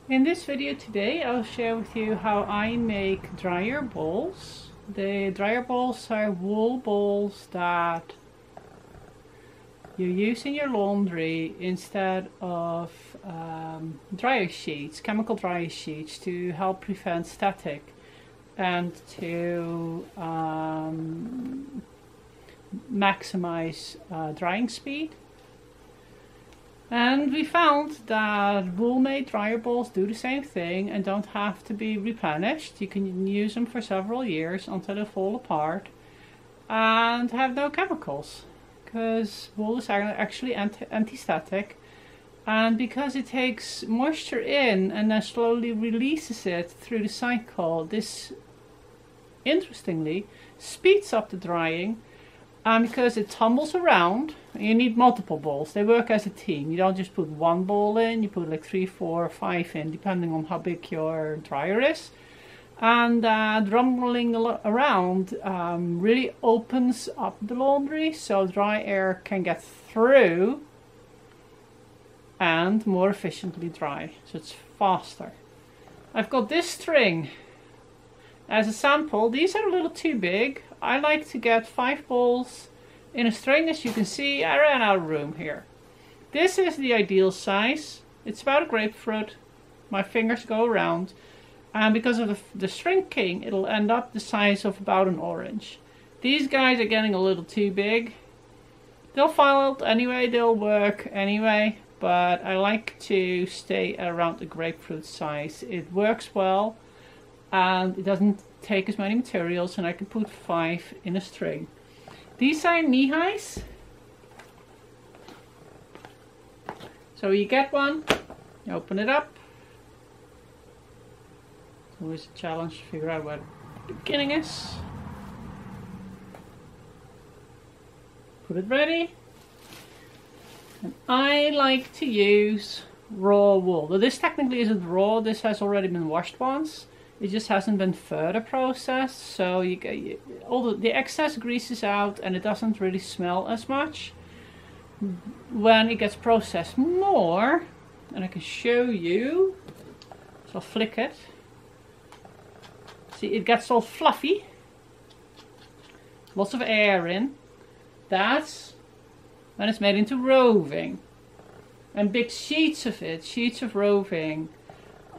In this video today I'll share with you how I make dryer balls. The dryer balls are wool balls that you use in your laundry instead of dryer sheets, chemical dryer sheets, to help prevent static and to maximize drying speed. And we found that wool-made dryer balls do the same thing and don't have to be replenished. You can use them for several years until they fall apart and have no chemicals, because wool is actually anti-static, and because it takes moisture in and then slowly releases it through the cycle, this interestingly speeds up the drying. And because it tumbles around, you need multiple balls. They work as a team. You don't just put one ball in, you put like 3, 4, or 5 in, depending on how big your dryer is. And rumbling around really opens up the laundry so dry air can get through and more efficiently dry. So it's faster. I've got this string as a sample. These are a little too big. I like to get 5 balls in a string. As you can see, I ran out of room here. This is the ideal size. It's about a grapefruit. My fingers go around, and because of the shrinking, it'll end up the size of about an orange. These guys are getting a little too big. They'll fall out anyway, they'll work anyway, but I like to stay around the grapefruit size. It works well and it doesn't take as many materials, and I can put 5 in a string. These are knee-highs. So you get one, you open it up. It's always a challenge to figure out where the beginning is. Put it ready. And I like to use raw wool. Now, this technically isn't raw, this has already been washed once. It just hasn't been further processed, so you get all the excess greases out and it doesn't really smell as much when it gets processed more. And I can show you, so I'll flick it. See, it gets all fluffy, lots of air in. That's when it's made into roving, and big sheets of it, sheets of roving,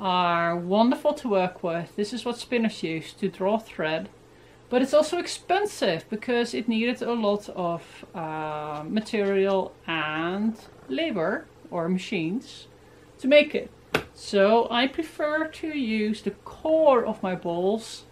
are wonderful to work with. This is what spinners use to draw thread, but it's also expensive because it needed a lot of material and labor or machines to make it. So I prefer to use the core of my balls,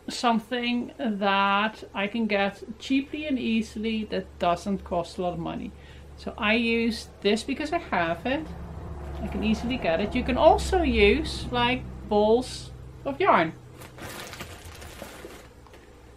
something that I can get cheaply and easily that doesn't cost a lot of money. So I use this because I have it. I can easily get it. You can also use like balls of yarn.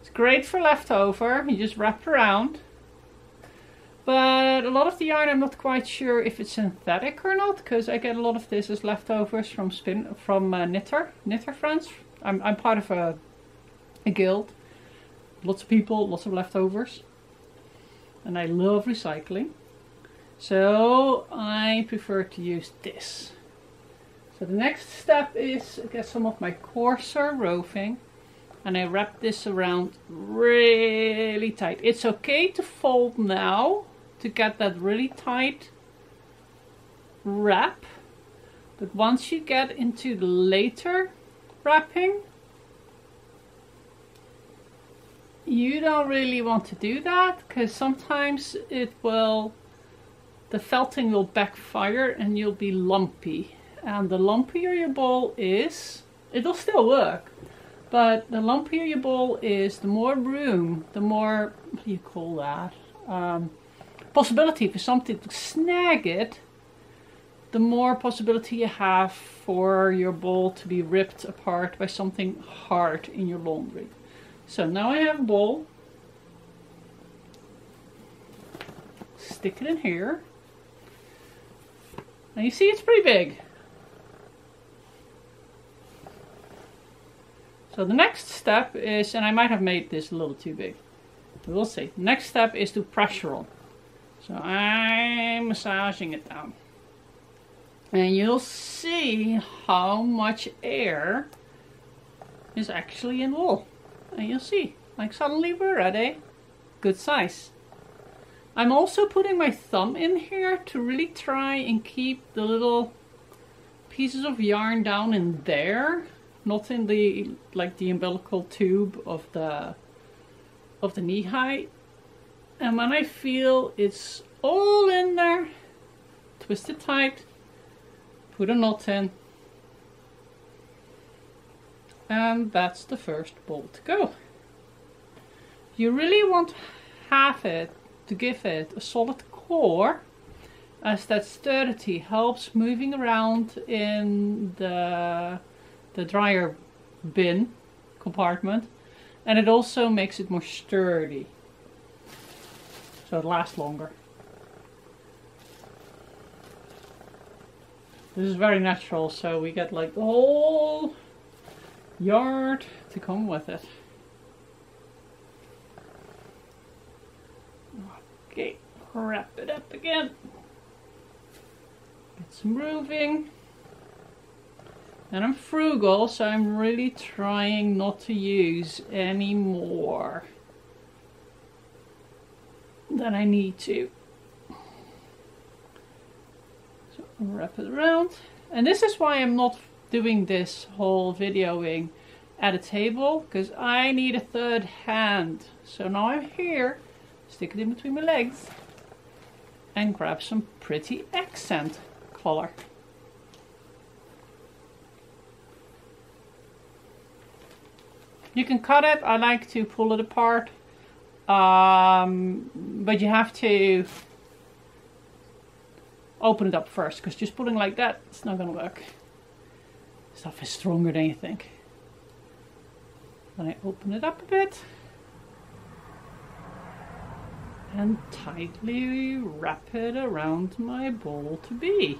It's great for leftover. You just wrap it around. But a lot of the yarn, I'm not quite sure if it's synthetic or not, because I get a lot of this as leftovers from knitter friends. I'm part of a guild. Lots of people, lots of leftovers, and I love recycling. So I prefer to use this. So the next step is get some of my coarser roving, and I wrap this around really tight. It's okay to fold now to get that really tight wrap, but once you get into the later wrapping, you don't really want to do that, because sometimes the felting will backfire and you'll be lumpy. And the lumpier your ball is, it'll still work, but the lumpier your ball is, the more room, the more, what do you call that, possibility for something to snag it, the more possibility you have for your ball to be ripped apart by something hard in your laundry. So now I have a ball. Stick it in here. And you see it's pretty big. So the next step is, and I might have made this a little too big, we'll see. Next step is to pressure on. So I'm massaging it down. And you'll see how much air is actually in wool. And you'll see, like suddenly we're at a good size. I'm also putting my thumb in here to really try and keep the little pieces of yarn down in there, not in the like the umbilical tube of the knee height. And when I feel it's all in there, twist it tight, put a knot in, and that's the first ball to go. You really want to have it to give it a solid core, as that sturdity helps moving around in the dryer bin compartment, and it also makes it more sturdy, so it lasts longer. This is very natural, so we get like the whole yard to come with it. Okay, wrap it up again. Get some roving. And I'm frugal, so I'm really trying not to use any more than I need to. So wrap it around. And this is why I'm not doing this whole videoing at a table, because I need a third hand. So now I'm here, stick it in between my legs and grab some pretty accent color. You can cut it, I like to pull it apart, but you have to open it up first, because just pulling like that, it's not going to work. Stuff is stronger than you think. Then I open it up a bit and tightly wrap it around my ball to be.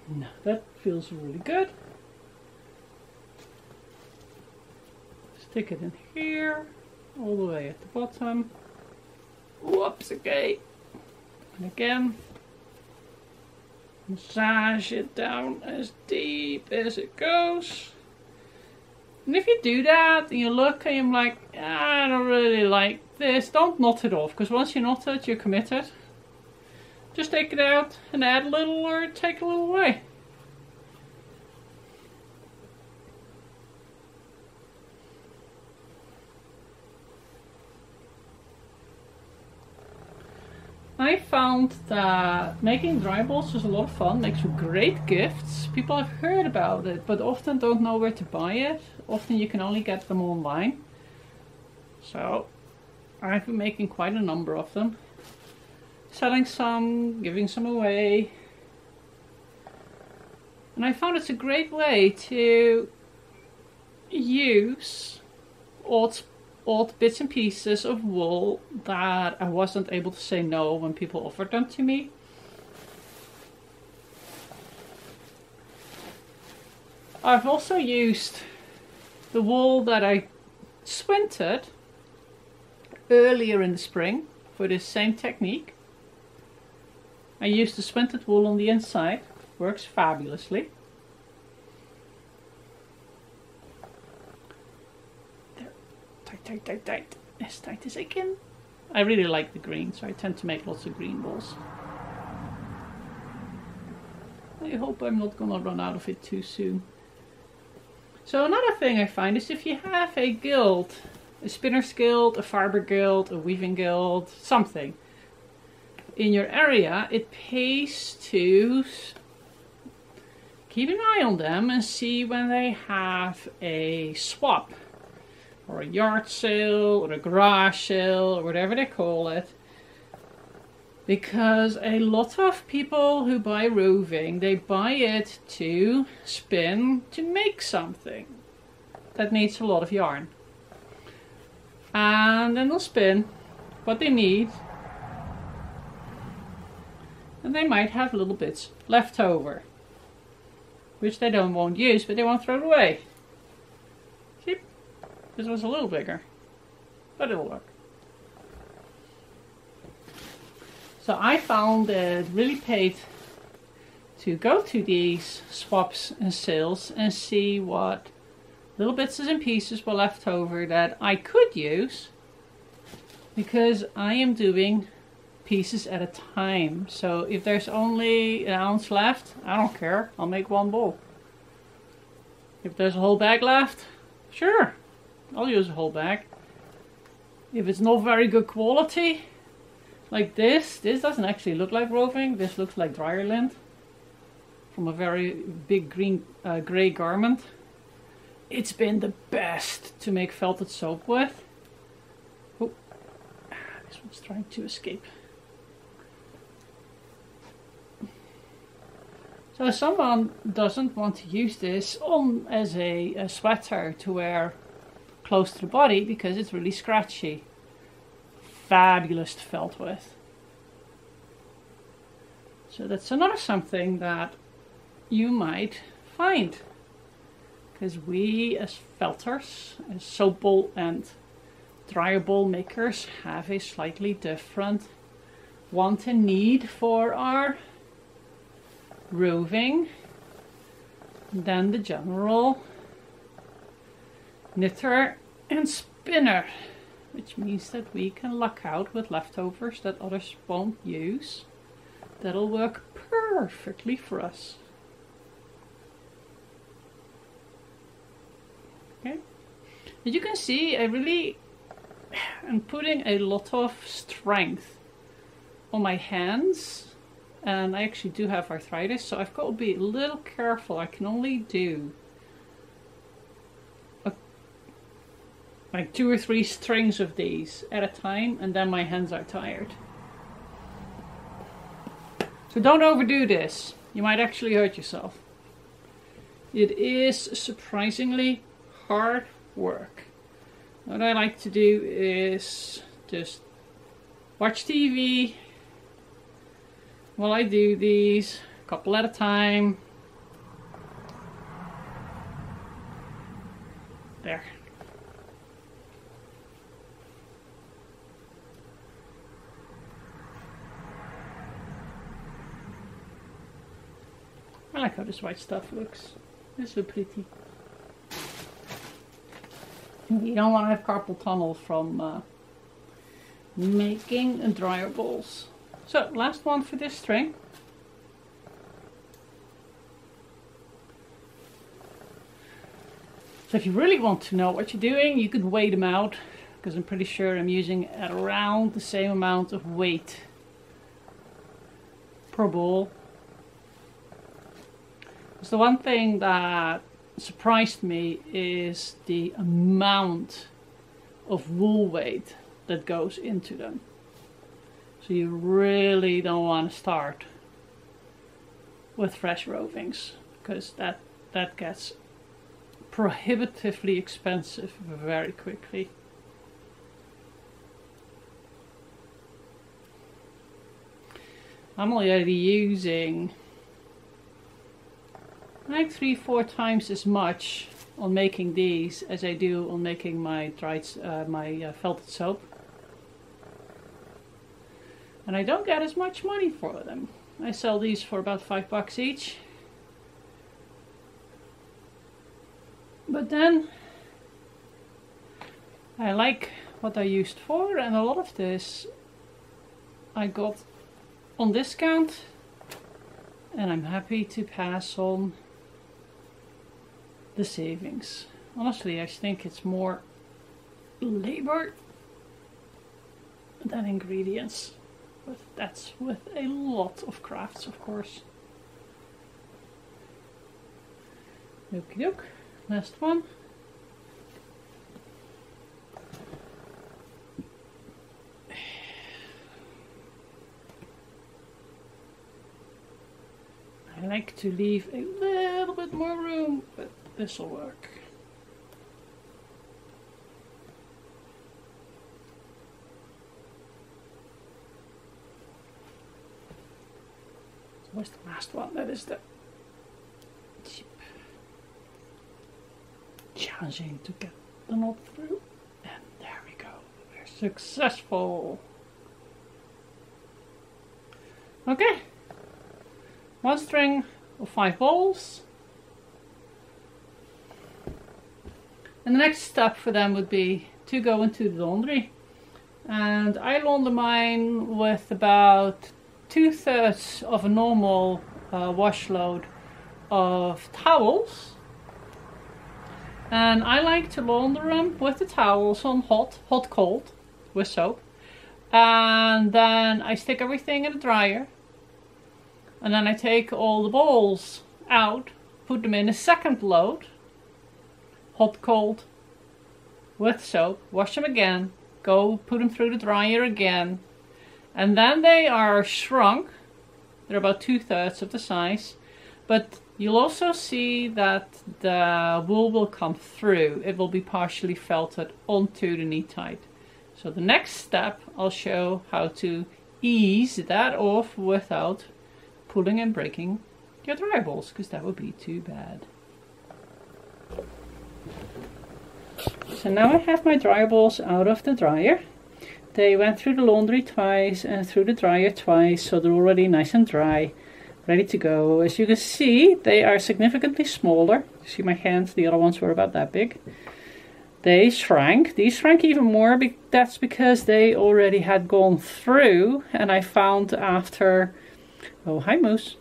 Now that feels really good. Stick it in here, all the way at the bottom. Whoops, okay. And again, massage it down as deep as it goes. And if you do that and you look and you're like, I don't really like this, don't knot it off, because once you knot it, you're committed. Just take it out and add a little or take a little away. I found that making dry balls is a lot of fun, makes for great gifts. People have heard about it, but often don't know where to buy it. Often you can only get them online. So I've been making quite a number of them. Selling some, giving some away. And I found it's a great way to use odd bits and pieces of wool that I wasn't able to say no when people offered them to me. I've also used the wool that I swinted earlier in the spring for this same technique. I used the swinted wool on the inside, works fabulously. There, tight, as tight as I can. I really like the green, so I tend to make lots of green balls. I hope I'm not gonna run out of it too soon. So another thing I find is if you have a guild, a spinner's guild, a fiber guild, a weaving guild, something in your area, it pays to keep an eye on them and see when they have a swap or a yard sale or a garage sale or whatever they call it. Because a lot of people who buy roving, they buy it to spin to make something that needs a lot of yarn. And then they'll spin what they need. And they might have little bits left over, which they won't use, but they won't throw it away. See? This was a little bigger, but it'll work. So I found it really paid to go to these swaps and sales and see what little bits and pieces were left over that I could use, because I am doing pieces at a time. So if there's only an ounce left, I don't care, I'll make one bowl. If there's a whole bag left, sure, I'll use a whole bag. If it's not very good quality, like this doesn't actually look like roving, this looks like dryer lint from a very big grey garment. It's been the best to make felted soap with. Oh, this one's trying to escape. So if someone doesn't want to use this on as a sweater to wear close to the body because it's really scratchy, fabulous to felt with. So that's another something that you might find, because we as felters, as soap bowl and dryer bowl makers, have a slightly different want and need for our roving than the general knitter and spinner, which means that we can luck out with leftovers that others won't use. That'll work perfectly for us. Okay, as you can see, I really am putting a lot of strength on my hands, and I actually do have arthritis, so I've got to be a little careful. I can only do like 2 or 3 strings of these at a time, and then my hands are tired. So don't overdo this, you might actually hurt yourself. It is surprisingly hard work. What I like to do is just watch TV while I do these, a couple at a time. There. I like how this white stuff looks. It's so pretty. You don't want to have carpal tunnel from making dryer balls. So, last one for this string. So if you really want to know what you're doing, you could weigh them out, because I'm pretty sure I'm using at around the same amount of weight per ball. So the one thing that surprised me is the amount of wool weight that goes into them. So you really don't want to start with fresh rovings, because that gets prohibitively expensive very quickly. I'm already using like 3-4 times as much on making these as I do on making my felted soap, and I don't get as much money for them. I sell these for about $5 each, but then I like what I used for, and a lot of this I got on discount, and I'm happy to pass on the savings. Honestly, I think it's more labor than ingredients, but that's with a lot of crafts, of course. Okie doke, last one. I like to leave a little bit more room, but this will work. So where's the last one? That is the tip. Challenging to get the knot through. And there we go. We're successful. Okay, 1 string of 5 balls. And the next step for them would be to go into the laundry. And I launder mine with about 2/3 of a normal wash load of towels. And I like to launder them with the towels on hot, cold, with soap. And then I stick everything in the dryer. And then I take all the balls out, put them in a second load, hot, cold, with soap, wash them again, go put them through the dryer again. And then they are shrunk. They're about 2/3 of the size. But you'll also see that the wool will come through. It will be partially felted onto the knee tight. So the next step, I'll show how to ease that off without pulling and breaking your dryer balls, because that would be too bad. So now I have my dryer balls out of the dryer. They went through the laundry twice and through the dryer twice, so they're already nice and dry, ready to go. As you can see, they are significantly smaller. You see my hands, the other ones were about that big. They shrank. These shrank even more. That's because they already had gone through, and I found after, oh hi Moose,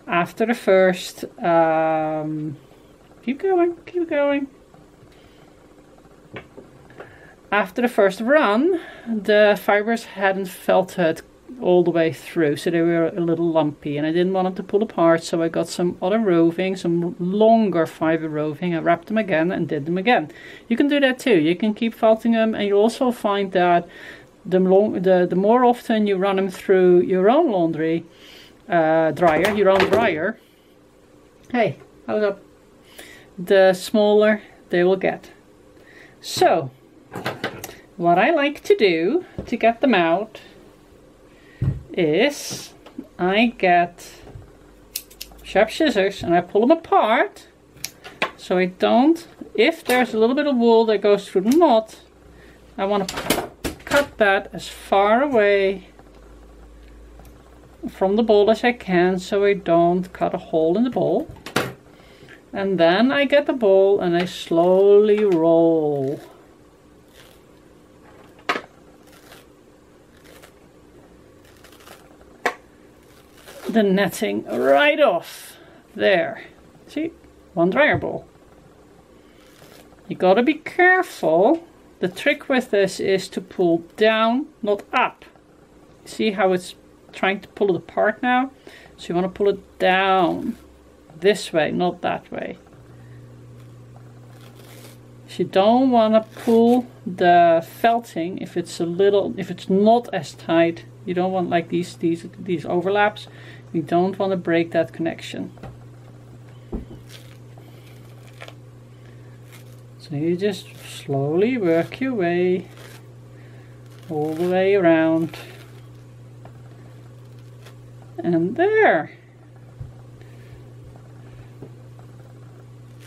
after the first, keep going. After the first run, the fibers hadn't felted all the way through, so they were a little lumpy, and I didn't want them to pull apart, so I got some other roving, some longer fiber roving. I wrapped them again and did them again. You can do that too. You can keep felting them, and you'll also find that the more often you run them through your own laundry dryer, hey, how's up, the smaller they will get. So what I like to do to get them out is I get sharp scissors and I pull them apart, so I don't, if there's a little bit of wool that goes through the knot, I want to cut that as far away from the ball as I can, so I don't cut a hole in the ball. And then I get the ball and I slowly roll. The netting right off there. See, one dryer ball. You gotta be careful. The trick with this is to pull down, not up. See how it's trying to pull it apart now? So you want to pull it down this way, not that way. So you don't want to pull the felting if it's not as tight. You don't want like these overlaps. You don't want to break that connection. So you just slowly work your way all the way around. And there.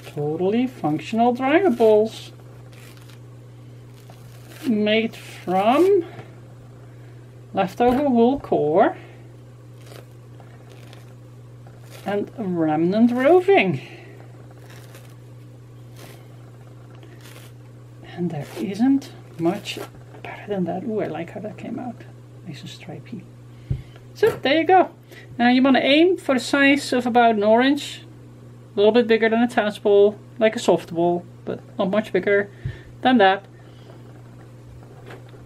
Totally functional dryer balls. Made from leftover wool core and remnant roving. And there isn't much better than that. Ooh, I like how that came out. Nice and stripy. So there you go. Now you want to aim for the size of about an orange. A little bit bigger than a tennis ball, like a softball, but not much bigger than that.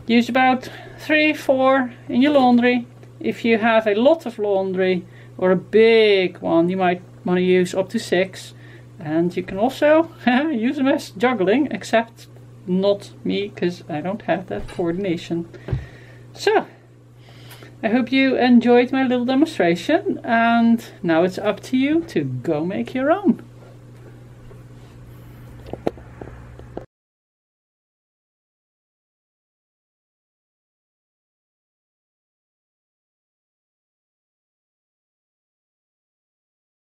Use about 3-4 in your laundry. If you have a lot of laundry or a big one, you might want to use up to 6. And you can also use them as juggling, except not me, because I don't have that coordination. So, I hope you enjoyed my little demonstration, and now it's up to you to go make your own.